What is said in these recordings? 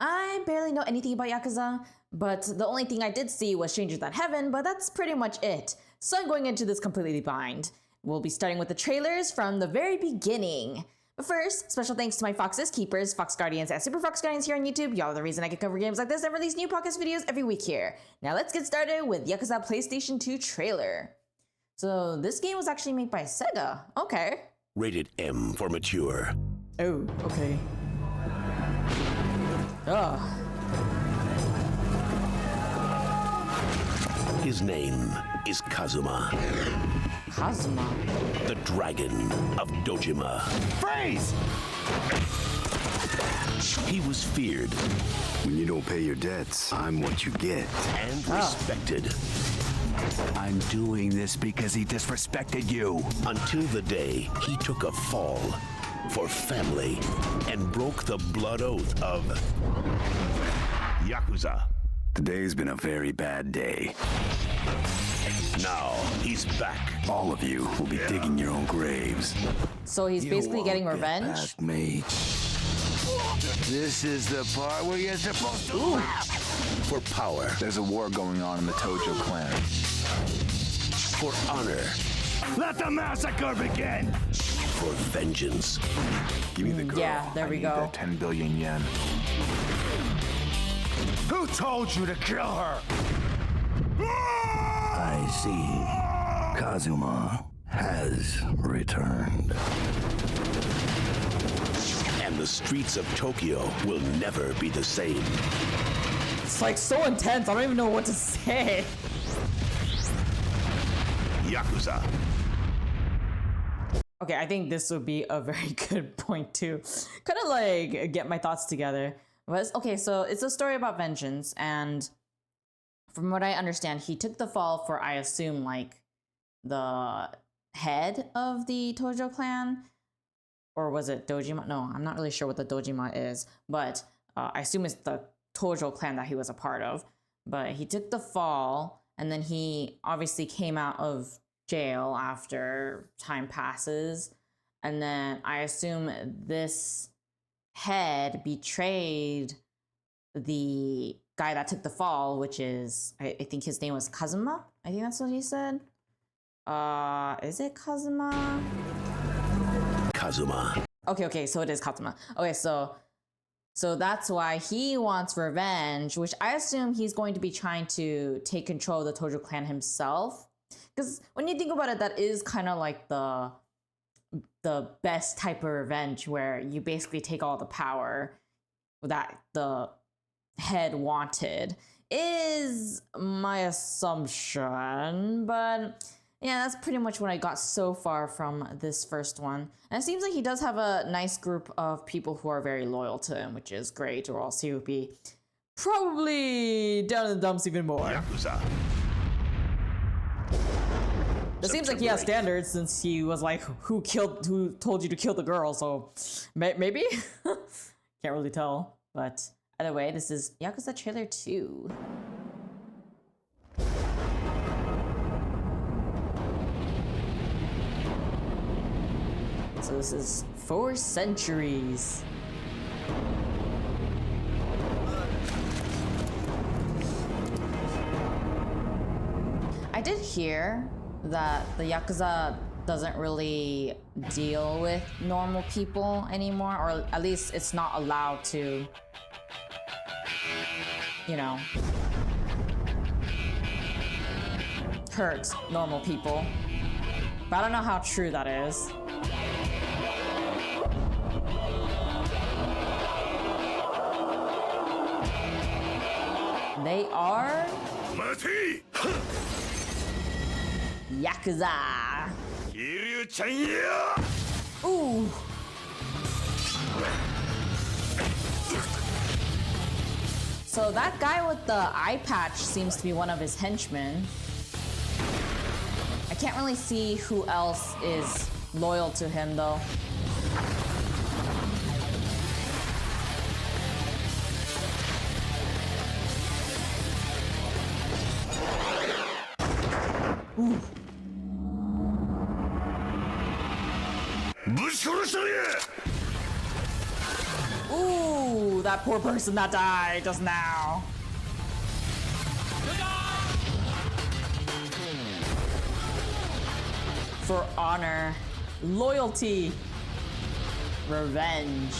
I barely know anything about Yakuza, but the only thing I did see was Strangers at Heaven, but that's pretty much it. So I'm going into this completely blind. We'll be starting with the trailers from the very beginning. But first, special thanks to my Fox's Keepers, Fox Guardians, and Super Fox Guardians here on YouTube. Y'all are the reason I can cover games like this and release new podcast videos every week here. Now let's get started with Yakuza PlayStation 2 trailer. So this game was actually made by Sega. Okay. Rated M for mature. Oh, okay. Oh. His name is Kazuma. Kazuma? The Dragon of Dojima. Freeze! He was feared. When you don't pay your debts, I'm what you get. And respected. I'm doing this because he disrespected you. Until the day he took a fall for family and broke the blood oath of Yakuza. Today's been a very bad day. Now he's back. All of you will be digging your own graves. So he's basically getting revenge? Past me. This is the part where you're supposed to laugh. For power. There's a war going on in the Tojo clan. For honor. Let the massacre begin! For vengeance. Give me the girl. Yeah, there we I need go. that 10 billion yen. Who told you to kill her? I see. Kazuma has returned. And the streets of Tokyo will never be the same. It's like so intense, I don't even know what to say. Yakuza. Okay, I think this would be a very good point to kind of like get my thoughts together. Okay, so it's a story about vengeance, and from what I understand, he took the fall for, I assume, like the head of the Tojo clan, or was it Dojima? No, I'm not really sure what the Dojima is, but I assume it's the Tojo clan that he was a part of. But he took the fall, and then he obviously came out of jail after time passes, and then I assume this head betrayed the guy that took the fall, which is, I think his name was Kazuma. I think that's what he said. Is it Kazuma? Kazuma. Okay, so it is Kazuma. Okay, so that's why he wants revenge, which I assume he's going to be trying to take control of the Tojo clan himself. Because when you think about it, that is kind of like the best type of revenge, where you basically take all the power that the head wanted, is my assumption. But yeah, that's pretty much what I got so far from this first one. And it seems like he does have a nice group of people who are very loyal to him, which is great, or else he would be probably down in the dumps even more. Yakuza. It seems like he has standards, since he was like, who told you to kill the girl, so maybe? Can't really tell. But either way, this is Yakuza trailer 2. So this is 4 centuries. I did hear that the Yakuza doesn't really deal with normal people anymore, or at least it's not allowed to, you know, hurt normal people. But I don't know how true that is. They are Yakuza. Ooh. So that guy with the eye patch seems to be one of his henchmen. I can't really see who else is loyal to him though. Ooh. Ooh, Ooh, that poor person that died just now. For honor, loyalty, revenge.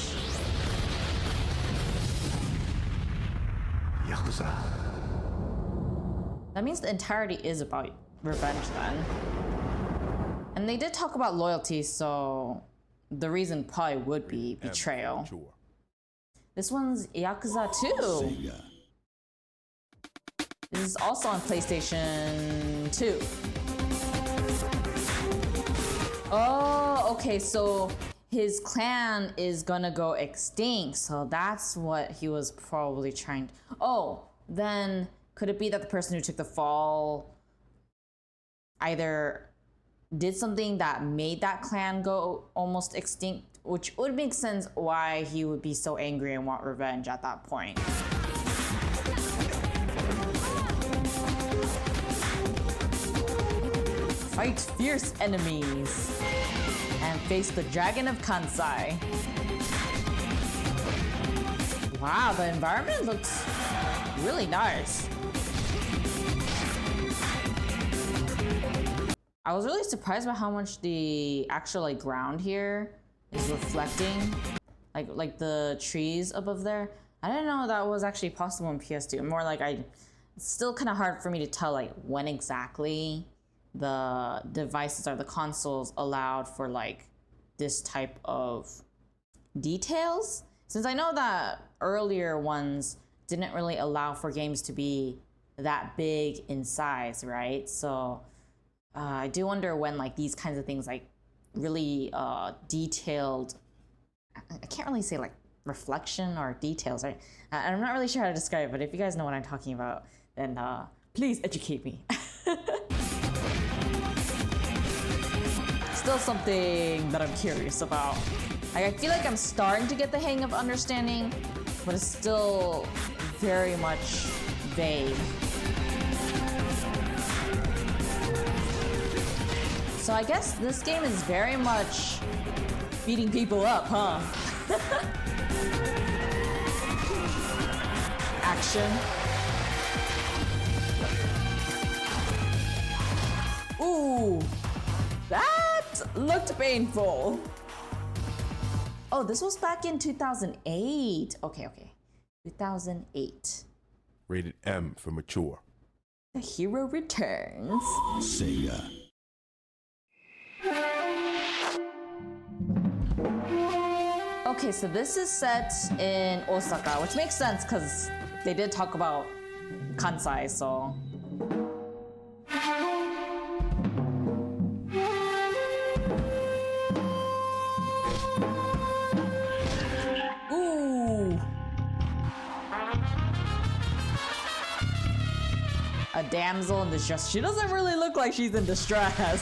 Yakuza. That means the entirety is about revenge then. And they did talk about loyalty, so the reason probably would be betrayal. This one's Yakuza 2. This is also on PlayStation 2. Oh, okay, so his clan is gonna go extinct, so that's what he was probably trying to... Oh, then could it be that the person who took the fall either did something that made that clan go almost extinct, which would make sense why he would be so angry and want revenge at that point. Fight fierce enemies and face the Dragon of Kansai. Wow, the environment looks really nice. I was really surprised by how much the actual ground here is reflecting, like the trees above there. I didn't know that was actually possible in PS2. More like it's still kind of hard for me to tell like when exactly the devices or the consoles allowed for like this type of details, since I know that earlier ones didn't really allow for games to be that big in size, right? So I do wonder when like these kinds of things like really detailed, I can't really say like reflection or details, right? I'm not really sure how to describe it, but if you guys know what I'm talking about, then please educate me. Still something that I'm curious about. I feel like I'm starting to get the hang of understanding, but it's still very much vague. So I guess this game is very much beating people up, huh? Action. Ooh, that looked painful. Oh, this was back in 2008. Okay. 2008. Rated M for mature. The hero returns. Sega. Okay, so this is set in Osaka, which makes sense because they did talk about Kansai, so. Ooh. A damsel in distress. She doesn't really look like she's in distress.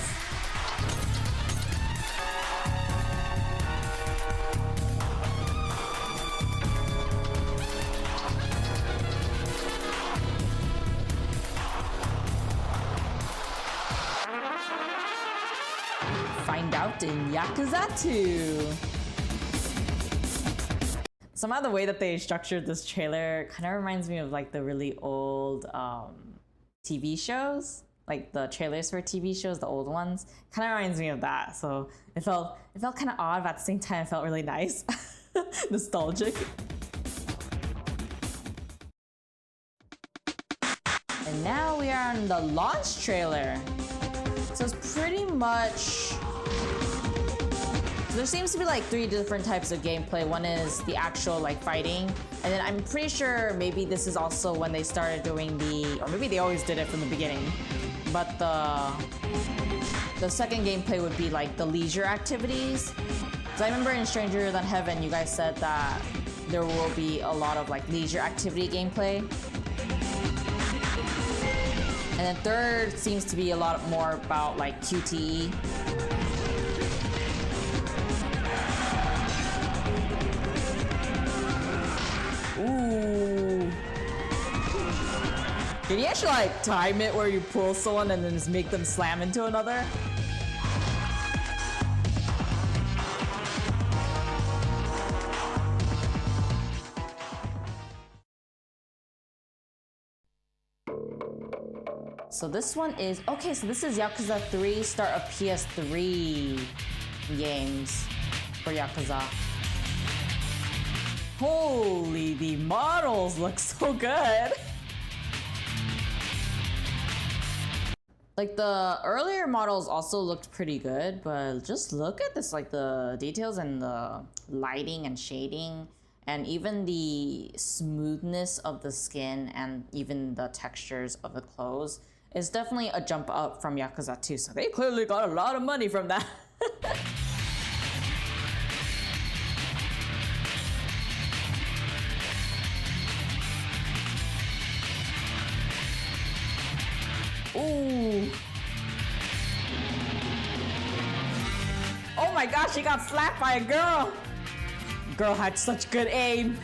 Find out in Yakuza 2. Somehow the way that they structured this trailer kind of reminds me of like the really old TV shows, like the trailers for TV shows, the old ones. Kind of reminds me of that. So it felt kind of odd, but at the same time it felt really nice, nostalgic. And now we are on the launch trailer. So it's pretty much. So there seems to be like 3 different types of gameplay. One is the actual like fighting, and then I'm pretty sure maybe this is also when they started doing or maybe they always did it from the beginning. But the second gameplay would be like the leisure activities. So I remember in Stranger Than Heaven, you guys said that there will be a lot of like leisure activity gameplay. And then third seems to be a lot more about like QTE. Ooh. Can you actually like time it where you pull someone and then just make them slam into another? So this one is okay. So this is Yakuza 3 start of PS3 games for Yakuza. Holy, the models look so good. Like the earlier models also looked pretty good, but just look at this, like the details and the lighting and shading and even the smoothness of the skin and even the textures of the clothes is definitely a jump up from Yakuza 2. So they clearly got a lot of money from that. Ooh. Oh my gosh, she got slapped by a girl. Girl had such good aim.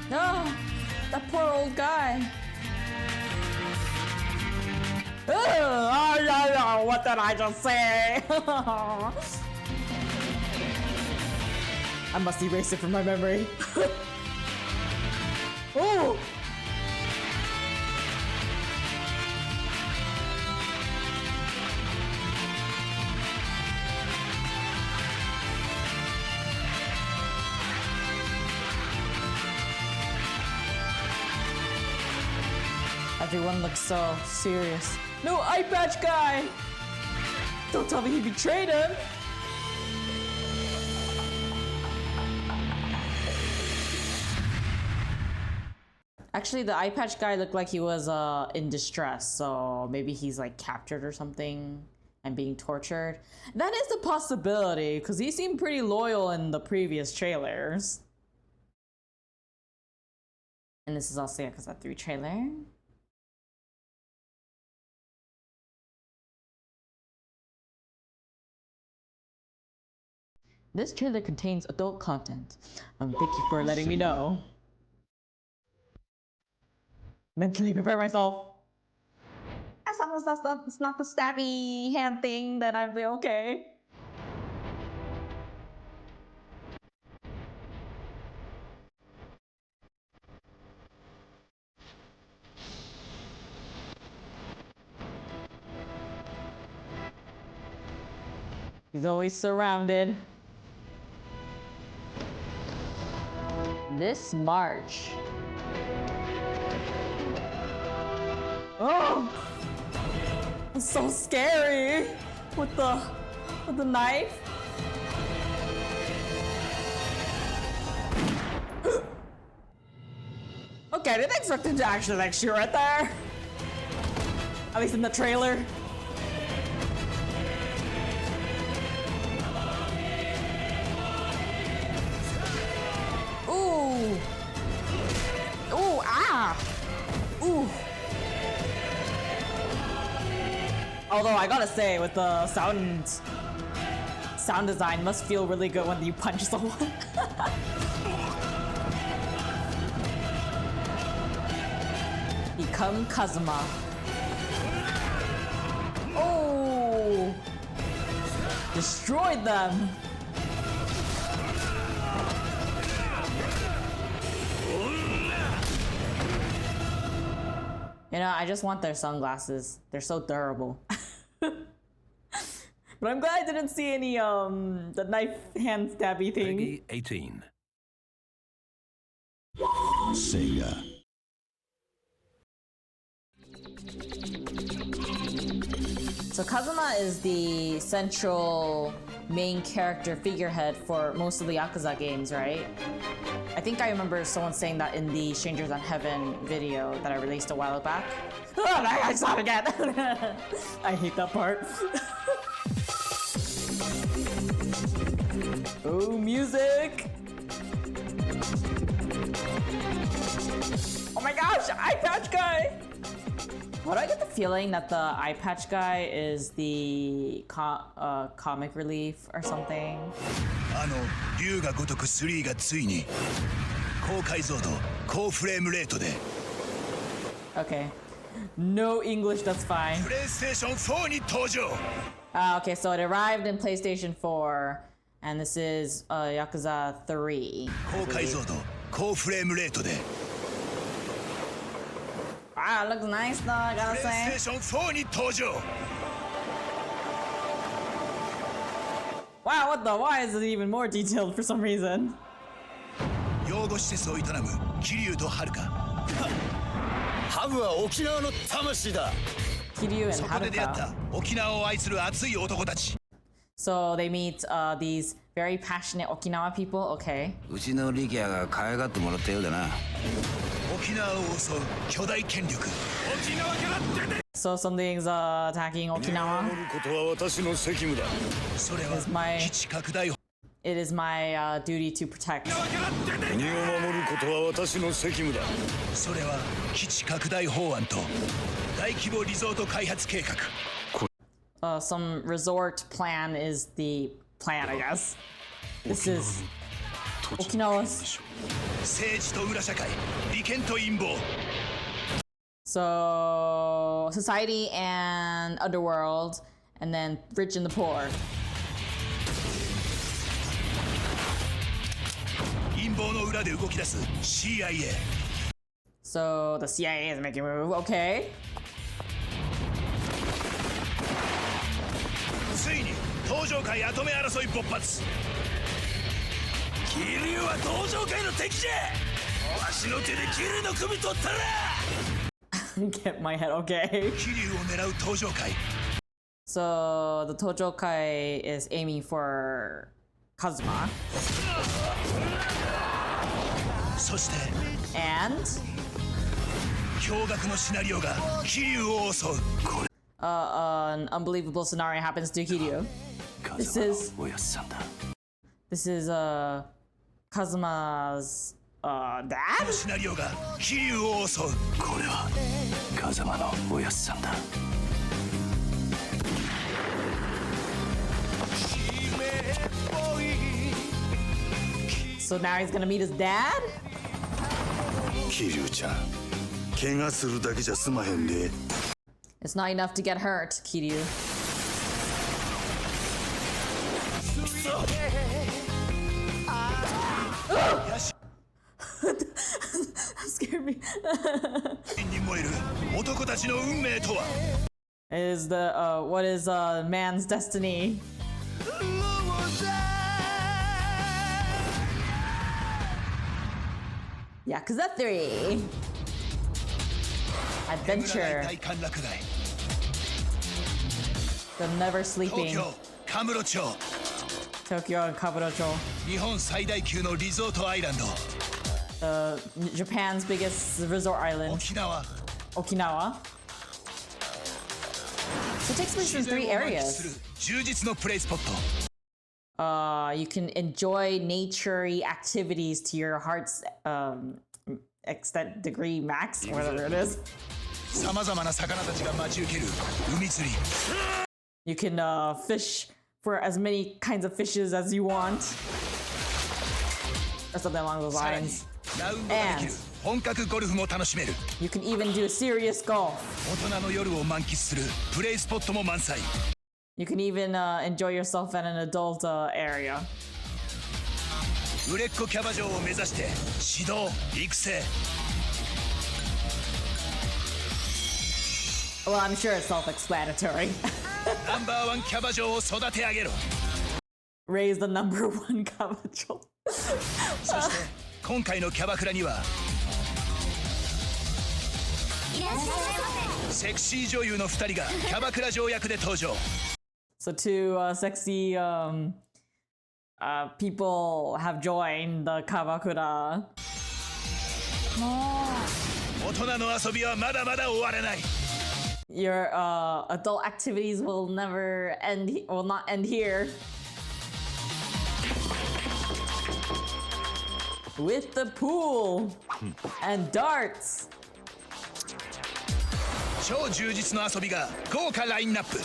No, that poor old guy. Oh, no, what did I just say? I must erase it from my memory. Oh! Everyone looks so serious. No, eye patch guy! Don't tell me he betrayed him! Actually, the eye patch guy looked like he was in distress, so maybe he's like captured or something and being tortured. That is a possibility, because he seemed pretty loyal in the previous trailers. And this is also Yakuza 3 trailer. This trailer contains adult content. Thank you for letting me know. Mentally prepare myself. As long as it's not the stabby hand thing, then I'll be okay. He's always surrounded. This March. Oh! It's so scary with the knife. Okay, I didn't expect him to actually like shoot right there. At least in the trailer. Ooh! Ooh! Ah! Ooh! Although I gotta say, with the sound design, must feel really good when you punch someone. Become Kazuma. Oh! Destroyed them. You know, I just want their sunglasses. They're so durable. But I'm glad I didn't see any the knife hand stabby thing. Peggy 18. Sega. So Kazuma is the central main character figurehead for most of the Yakuza games, right? I think I remember someone saying that in the Strangers on Heaven video that I released a while back. Oh, I saw it again! I hate that part. Oh, music! Oh my gosh, eye patch guy! Why do I get the feeling that the eye patch guy is the comic relief or something? 竜が如く3がついに高解像度高フレームレートで Okay. No English, that's fine. プレイステーション4に登場 Okay, so it arrived in PlayStation 4, and this is Yakuza 3. 高解像度高フレームレートで Wow, it looks nice though, I プ gotta レイス say. テーション4に登場 Wow, what the? Why is it even more detailed for some reason? 養護施設を営む桐生と遥ハブは沖縄の魂だ Kiryu and そこで出会っ Haruka. た沖縄を愛する熱い男たち So they meet these very passionate Okinawa people. Okay. うちの力也が可愛がってもらったようだな沖縄を襲う巨大権力沖縄から出て So something's attacking Okinawa. 守ることは私の責務だそれ Is my- は基地拡大 It is my duty to protect. 国を守ることは私の責務だそれは基地拡大法案と大規模リゾート開発計画 Some resort plan is the plan, I guess. This is Okinawa's. 政治と裏社会利権と陰謀 So society and underworld, and then rich and the poor. 陰謀の裏で動き出す CIA So the CIA is making a move. Okay. ついに登場界跡目争い勃発桐生は登場界の敵じゃわしの手で桐生の首取ったら Get my head. Okay. 桐生を狙う登場界 So the Tojokai is aiming for Kazuma, そして and驚愕のシナリオが桐生を襲う an unbelievable scenario happens to Kiryu. This is おやっさんだ this is Kazuma's dad. シナリオが桐生を襲うこれは風間のおやっさんだ So now he's gonna meet his dad. 桐生ちゃん怪我するだけじゃ済まへんで It's not enough to get hurt, Kiryu. Scared me. に燃える男たちの運命とは Is the what is man's destiny? Yakuza 3 Adventure. 大歓楽街 The never 東 sleeping 京カムロ町 Tokyo and Kaburocho. 日本最大級のリゾートアイランド Japan's biggest resort island, 沖縄 Okinawa. So it takes place in 3 自然を満喫す areas. る充実のプレイスポット You can enjoy nature-y activities to your heart's extent degree max, whatever it is. さまざまな魚たちが待ち受ける海釣り You can fish for as many kinds of fishes as you want. Or something along those さらに lines. ラウンドができる本格ゴルフも楽しめる You can even do serious golf. 大人の夜を満喫するプレイスポットも満載 You can even enjoy yourself at an adult area. 売れっ子キャバ嬢を目指して指導育成 Well, I'm sure it's self-explanatory. ナンバーワンキャバ嬢を育て上げろ Raise the number 1 kabacho. そして今回のキャバクラにはセクシー女優の2人がキャバクラ嬢役で登場 So 2 sexy people have joined the Kabakura. 大人の遊びはまだまだ終わらない Your adult activities will never end. Will not end here. With the pool and darts. 超充実の遊びが豪華ラインナップ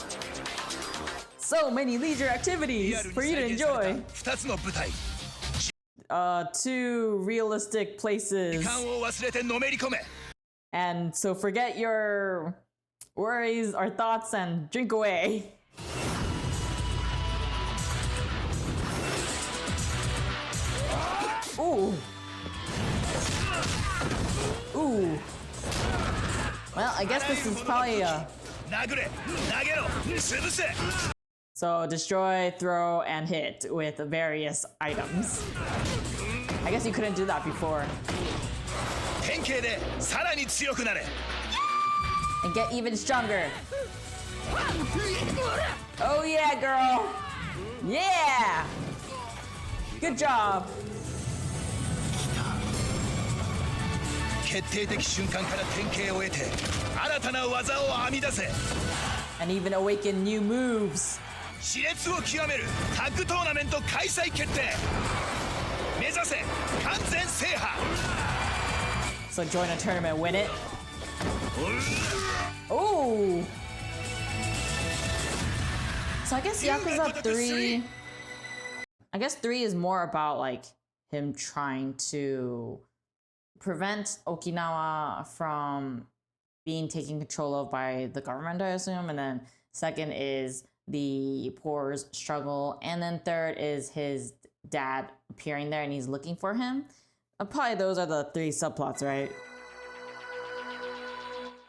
So many leisure activities for you to enjoy. 2つの舞台 2 realistic 時 places. 間を忘れてのめり込め And so forget your worries or thoughts and drink away. Ooh. Ooh. Well, I guess this is probably a... 殴れ投げろ潰せ So destroy, throw, and hit with various items. I guess you couldn't do that before. 変形でさらに強くなれ And get even stronger. Oh yeah, girl. Yeah. Good job. 決定的瞬間から典型を得て新たな技を編み出せ And even awaken new moves. 熾烈を極めるタッグトーナメント開催決定目指せ完全制覇 So join a tournament, win it. Oh. So I guess Yakuza 3... I guess 3 is more about like him trying to prevent Okinawa from being taken control of by the government, I assume. And then second is the poor's struggle. And then third is his dad appearing there and he's looking for him. Probably those are the 3 subplots, right?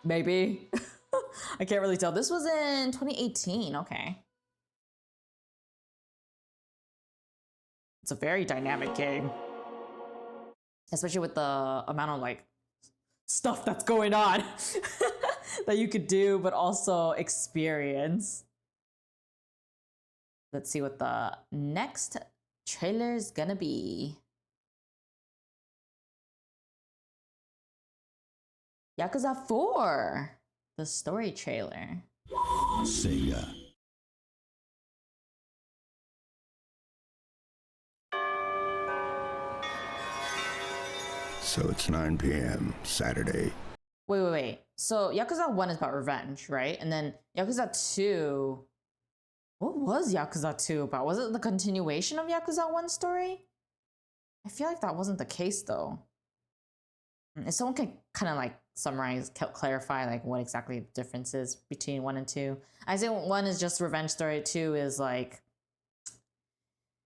Maybe. I can't really tell. This was in 2018. Okay. It's a very dynamic game. Especially with the amount of like stuff that's going on that you could do, but also experience. Let's see what the next trailer is gonna be. Yakuza 4, the story trailer. Sega. So it's 9 p.m. Saturday. Wait. So Yakuza 1 is about revenge, right? And then Yakuza 2... What was Yakuza 2 about? Was it the continuation of Yakuza 1 story? I feel like that wasn't the case, though. If someone can kind of like summarize, clarify like what exactly the difference is between 1 and 2. I say 1 is just revenge story, 2 is like...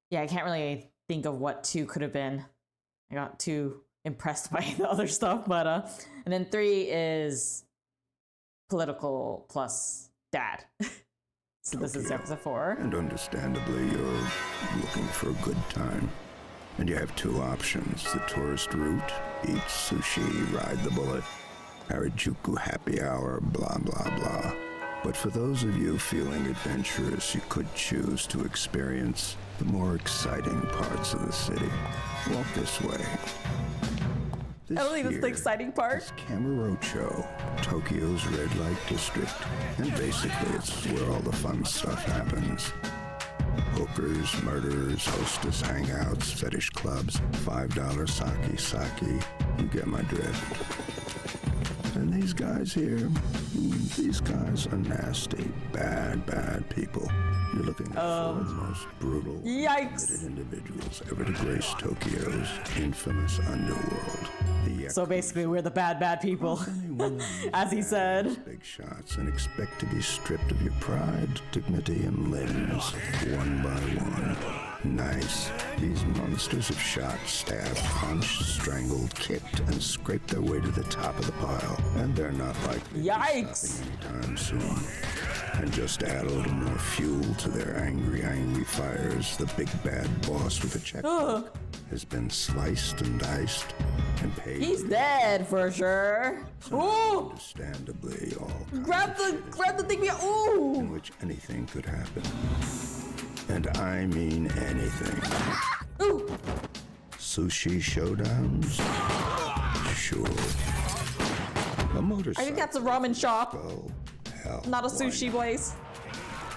Yeah, I can't really think of what 2 could have been. I got too impressed by the other stuff, but and then 3 is political plus dad. So this is Yakuza 4. And understandably, you're looking for a good time. And you have 2 options. The tourist route, eat sushi, ride the bullet, Harajuku happy hour, blah, blah, blah. But for those of you feeling adventurous, you could choose to experience the more exciting parts of the city. Walk this way. I don't think that's the exciting part. Is Kamurocho, Tokyo's red light district. And basically, it's where all the fun stuff happens. Hookers, murderers, hostess hangouts, fetish clubs, $5 sake. You get my drift. And these guys here, these guys are nasty, bad people. You're looking for the most brutal, Yikes. individuals ever to grace Tokyo's infamous underworld. So basically, we're the bad people, as he said. Big shots and expect to be stripped of your pride, dignity, and limbs, one by one. Nice. These monsters have shot, stabbed, punched, strangled, kicked, and scraped their way to the top of the pile. And they're not likely to be stopping anytime soon. And just to add a little more fuel to their angry fires, the big bad boss with a checkbook has been sliced and diced and paid. He's dead for sure. Ooh! Understandably, all Grab the thing. Ooh! in which anything could happen. And I mean anything. Ooh! Sushi showdowns? Sure. A motorcycle. I think that's a ramen shop, Oh, hell. not a why sushi place.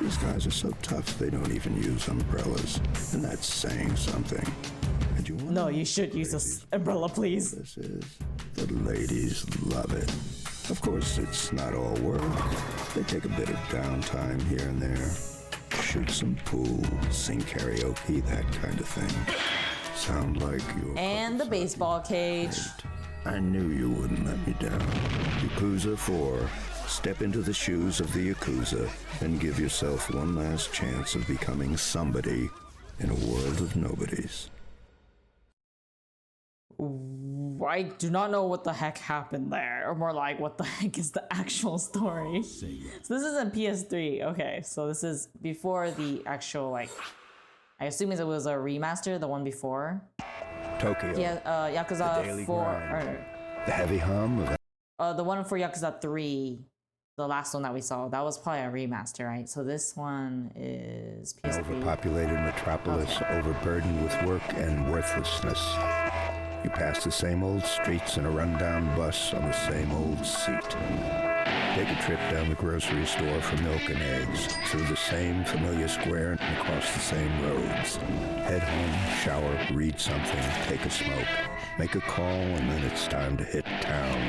These guys are so tough they don't even use umbrellas. And that's saying something. And you wanna No, know you should what use ladies- this umbrella, please. This is. The ladies love it. Of course, it's not all work. They take a bit of downtime here and there. Shoot some pool, sing karaoke, that kind of thing. Sound like you're... And the baseball cage. I knew you wouldn't let me down. Yakuza 4. Step into the shoes of the Yakuza and give yourself one last chance of becoming somebody in a world of nobodies. I do not know what the heck happened there, or more like what the heck is the actual story. So this is in PS3. Okay, so this is before the actual, like, I assume it was a remaster, the one before. Tokyo. Yeah, Yakuza The daily 4. grind. The heavy hum of The one for Yakuza 3, the last one that we saw, that was probably a remaster, right? So this one is an PS3. overpopulated metropolis, overburdened with work and worthlessness. You pass the same old streets in a rundown bus on the same old seat. Take a trip down the grocery store for milk and eggs, through the same familiar square and across the same roads. Head home, shower, read something, take a smoke, make a call, and then it's time to hit town.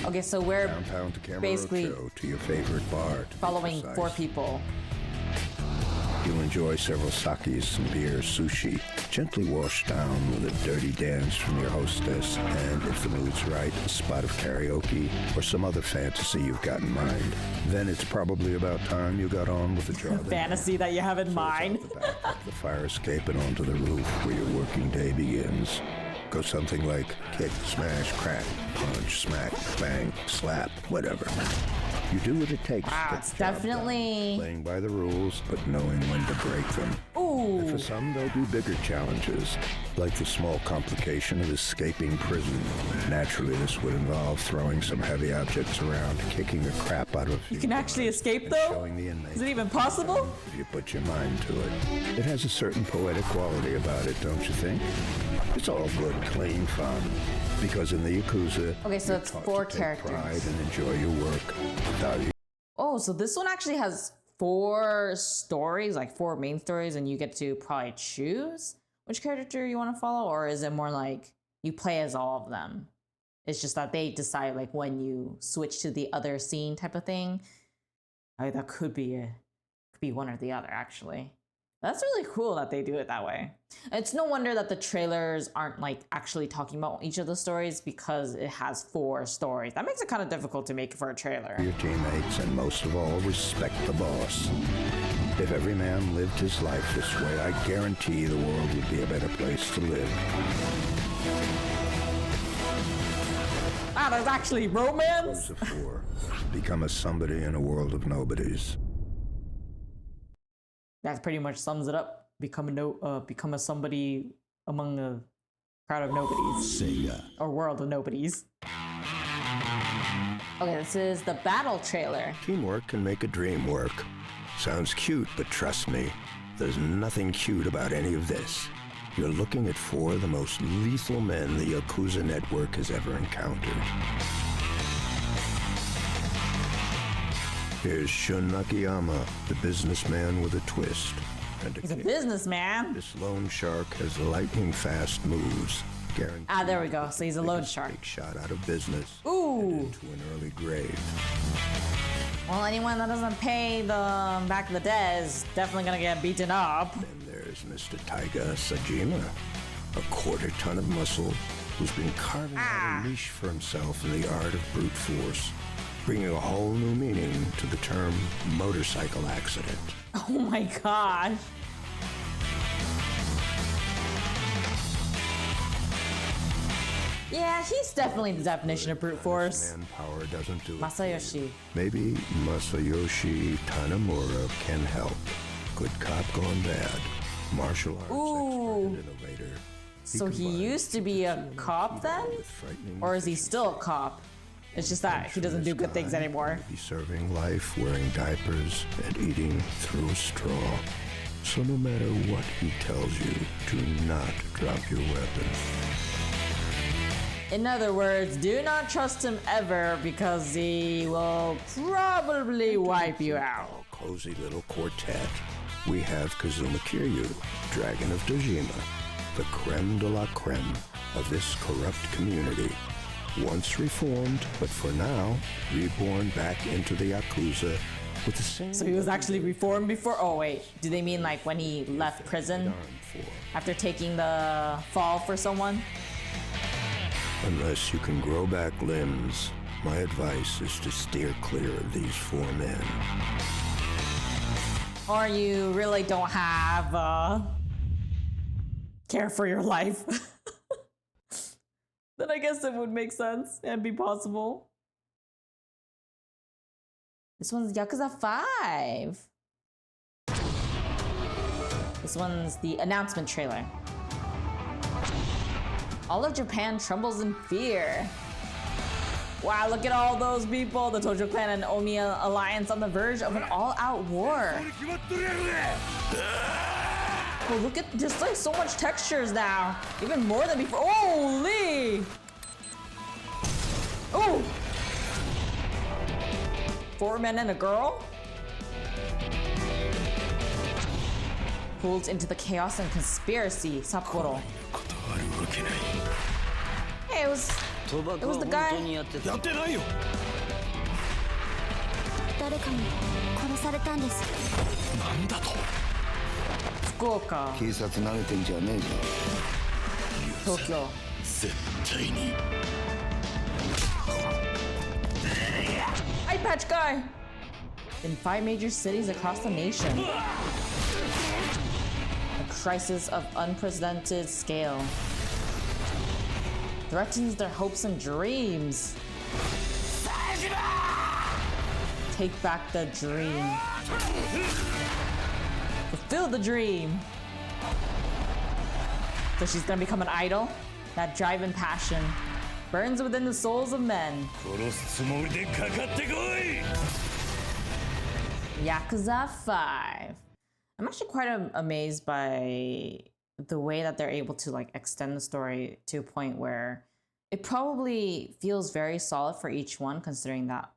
Okay, so we're Downtown to basically Kamurocho, to your favorite bar. To be following precise. 4 people. You'll enjoy several sakis, some beer, sushi, gently washed down with a dirty dance from your hostess, and if the mood's right, a spot of karaoke or some other fantasy you've got in mind. Then it's probably about time you got on with the job. Fantasy that you have in mind. The back of the fire escape and onto the roof where your working day begins. Go something like kick, smash, crack, punch, smack, bang, slap, whatever. You do what it takes. Wow, to get it's the job definitely done, playing by the rules, but knowing when to break them. And for some, there'll be bigger challenges, like the small complication of escaping prison. Naturally, this would involve throwing some heavy objects around, kicking the crap out of a few You can actually guards, escape, and though? showing the inmates Is it even possible? if you put your mind to it. It has a certain poetic quality about it, don't you think? It's all good, clean fun. Because in the Yakuza, Okay, so you're it's taught 4 to take characters. pride and enjoy your work without you. Oh, so this one actually has 4 stories, like 4 main stories, and you get to probably choose which character you want to follow, or is it more like you play as all of them? It's just that they decide like when you switch to the other scene type of thing. That could be one or the other actually. That's really cool that they do it that way. It's no wonder that the trailers aren't like actually talking about each of the stories because it has 4 stories. That makes it kind of difficult to make for a trailer. Your teammates, and most of all, respect the boss. If every man lived his life this way, I guarantee the world would be a better place to live. Ah, there's actually romance? Yakuza 4. Become a somebody in a world of nobodies. That pretty much sums it up. Become a somebody among a crowd of nobodies. Sega. Or world of nobodies. Okay, this is the battle trailer. Teamwork can make a dream work. Sounds cute, but trust me, there's nothing cute about any of this. You're looking at 4 of the most lethal men the Yakuza network has ever encountered. Here's Shun Nakayama, the businessman with a twist. And He's a kick. businessman. This loan shark has lightning-fast moves. Guaranteed Ah, there we go. So he's a loan biggest shark. Big shot out of business. Ooh. And into an early grave. Well, anyone that doesn't pay the back of the debt is definitely gonna get beaten up. Then there's Mr. Taiga Sajima, a quarter-ton of muscle who's been carving out a niche for himself in the art of brute force, bringing a whole new meaning to the term motorcycle accident. Oh my gosh. Yeah, he's definitely the definition of brute force. Manpower doesn't do it. Masayoshi. Maybe Masayoshi Tanamura can help. Good cop gone bad. Martial arts Ooh. expert and innovator. So he combines used to be a cop then? with frightening Or is he still a cop? It's just that he doesn't do good things anymore. Be serving life, wearing diapers, and eating through a straw. So no matter what he tells you, do not drop your weapon. In other words, do not trust him ever because he will probably wipe you out. Cozy little quartet. We have Kazuma Kiryu, Dragon of Dojima, the creme de la creme of this corrupt community. Once reformed, but for now, reborn back into the Yakuza with the same... So he was actually reformed before? Oh wait, do they mean like when he left prison arm for. after taking the fall for someone? Unless you can grow back limbs, my advice is to steer clear of these four men. Or you really don't have care for your life. Then I guess it would make sense and be possible. This one's Yakuza 5. This one's the announcement trailer. All of Japan trembles in fear. Wow, look at all those people. The Tojo Clan and Omiya Alliance on the verge of an all-out war. Oh, look at, there's like so much textures now. Even more than before. Holy! Oh! 4 men and a girl? Pulled into the chaos and conspiracy, Sapporo. Hey, it was the guy. やってないよ。誰かに殺されたんです。なんだと。福岡、警察慣れてんじゃねえぞ。東京。絶対に。 Eye patch guy! In 5 major cities across the nation. A crisis of unprecedented scale threatens their hopes and dreams. Take back the dream. Fulfill the dream. So she's gonna become an idol? That drive and passion burns within the souls of men. 殺すつもりでかかってこい。 Yakuza 5. I'm actually quite amazed by the way that they're able to like extend the story to a point where it probably feels very solid for each one, considering that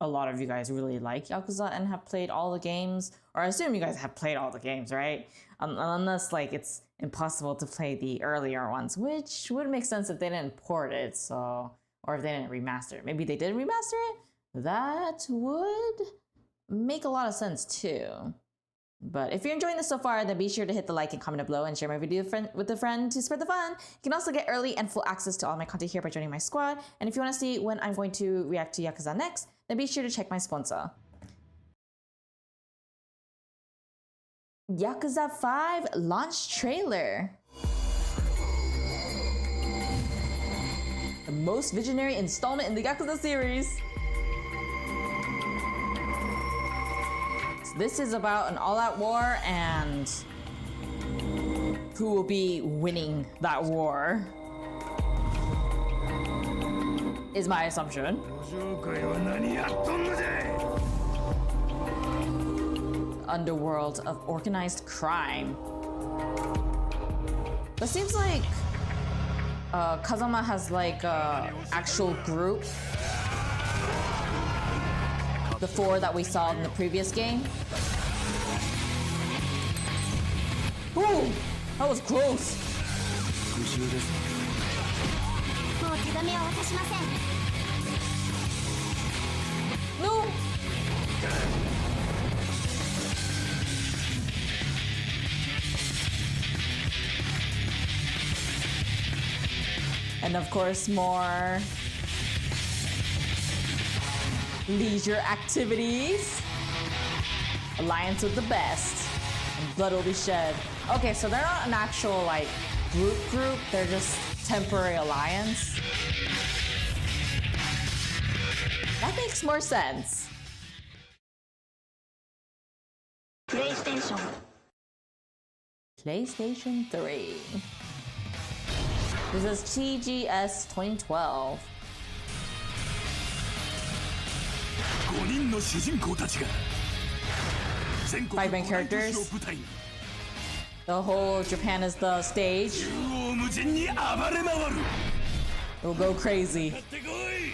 a lot of you guys really like Yakuza and have played all the games, or I assume you guys have played all the games, right? Unless like it's impossible to play the earlier ones, which would make sense if they didn't port it, so, or if they didn't remaster it. Maybe they did remaster it? That would make a lot of sense too. But if you're enjoying this so far, then be sure to hit the like and comment below and share my video with a friend to spread the fun. You can also get early and full access to all my content here by joining my squad. And if you want to see when I'm going to react to Yakuza next, then be sure to check my sponsor. Yakuza 5 launch trailer. The most visionary installment in the Yakuza series. This is about an all-out war and who will be winning that war, is my assumption. Underworld of organized crime. But seems like Kazama has like an actual group. The 4 that we saw in the previous game. Ooh, that was close. もう手紙は渡しません。 No. And of course, more leisure activities. Alliance with the best. And blood will be shed. Okay, so they're not an actual like group. They're just temporary alliance. That makes more sense. PlayStation 3. This is TGS 2012. 5人の主人公たちが全国 5 main characters. を舞台に The whole Japan is the stage. 縦横無尽に暴れ回る。 We'll go crazy. やってこい。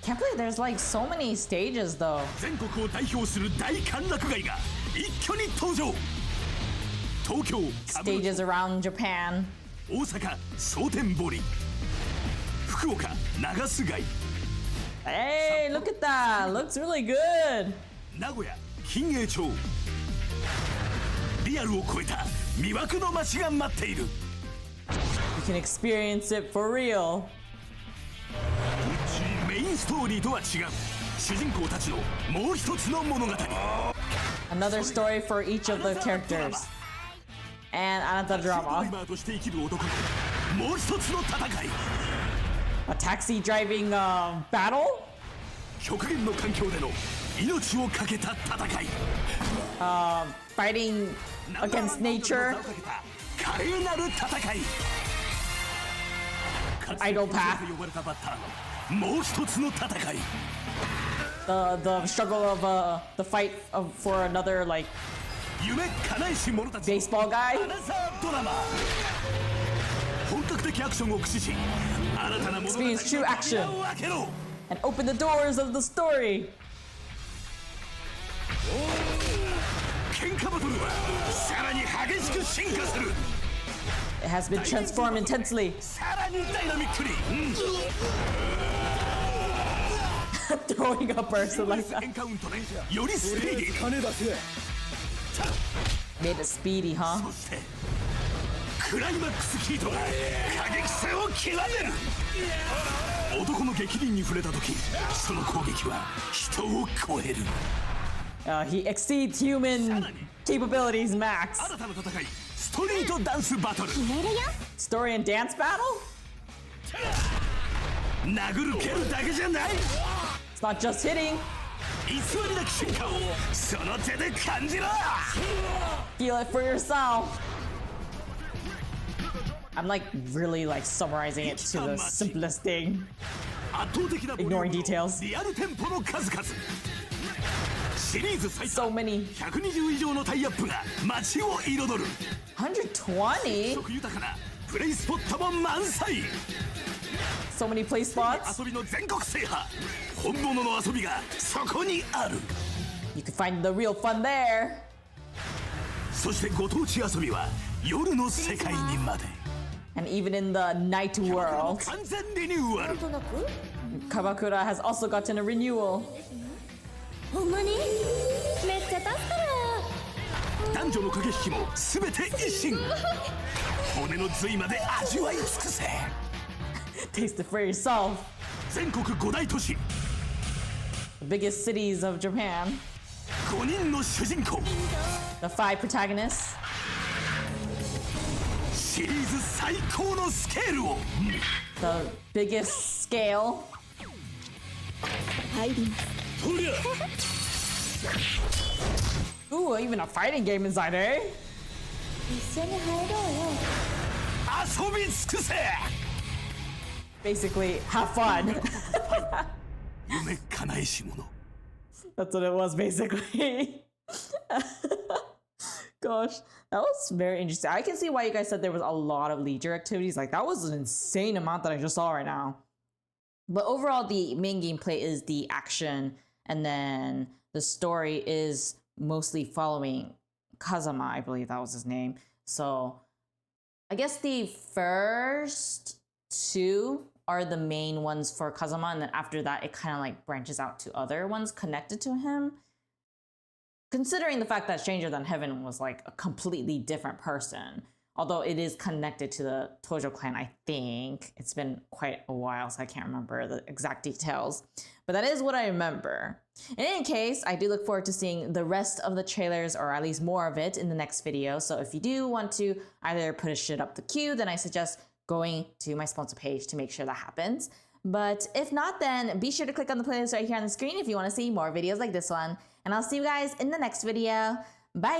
Can't believe there's like so many stages though. 全国を代表する大歓楽街が一挙に登場。東京 Stages around Japan. 大阪蒼天堀、福岡長洲街、 Hey, look at that. Looks really good. 名古屋金栄町、リアルを超えた魅惑の街が待っている。 You can experience it for real. メインストーリーとは違う主人公たちのもう一つの物語。 Another story for each of the characters. And another ドライ drama. バーとして生きる男のもう一つの戦い。 A taxi driving battle? 極限の環境での命を懸けた戦い。 Fighting against nature. 華麗なる戦い。 Idle path. 呼ばれたバッターのもう一つの戦い。 The struggle of the fight for another like 夢叶えし者たちの baseball guy. アナザードラマ。本格的アクションを駆使し新たな物語の Experience true action. 扉を開けろ。 And open the doors of the story. 喧嘩バトルはさらに激しく進化する。 It has been transformed intensely. さらにダイナミックに。 Throwing a person like エ that. ンカウントでよりスピーディーに。 金出せ。 Made it speedy, huh? そしてクライマックスヒートが過激さを極める。男の逆鱗に触れた時その攻撃は人を超える。 He exceeds human capabilities max. 新たな戦いストリートダンスバトル。 Story and dance battle? 殴る蹴るだけじゃない。 It's not just hitting. 偽りなき瞬間をその手で感じろ。 Feel it for yourself. I'm like really like summarizing it to the simplest thing. 圧倒的なボリューム Ignoring の details. リアルテンポの数々。シリーズ最多 So many. 120以上のタイアップが街を彩る。 120? 色豊かなプレイスポットも満載。 So many play spots. 遊びの全国制覇。本物の遊びがそこにある。 You can find the real fun there. そしてご当地遊びは夜の世界にまで。 And even in the night world, 完全リニューアル。 Kabakura has also gotten a renewal. ほんまにめっちゃ助かる。男女の駆け引きも全て一新。骨の髄まで味わい尽くせ。 Taste it for yourself. 全国5大都市 The biggest cities of Japan. 5人の主人公。 The 5 protagonists. シリーズ最高のスケールを。 The biggest scale. 入ります。 とりゃ Ooh, even a fighting game inside, eh? 一緒に入ろうよ。遊び尽くせ。 Basically, have fun. 夢叶えし者。 That's what it was, basically. Gosh, that was very interesting. I can see why you guys said there was a lot of leisure activities. Like, that was an insane amount that I just saw right now. But overall, the main gameplay is the action, and then the story is mostly following Kazama, I believe that was his name. So, I guess the first two are the main ones for Kazama, and then after that, it kind of like branches out to other ones connected to him. Considering the fact that Stranger Than Heaven was like a completely different person, although it is connected to the Tojo clan, I think. It's been quite a while, so I can't remember the exact details. But that is what I remember. In any case, I do look forward to seeing the rest of the trailers, or at least more of it, in the next video. So if you do want to either push it up the queue, then I suggest going to my sponsor page to make sure that happens. But if not, then be sure to click on the playlist right here on the screen if you want to see more videos like this one. And I'll see you guys in the next video. Bye!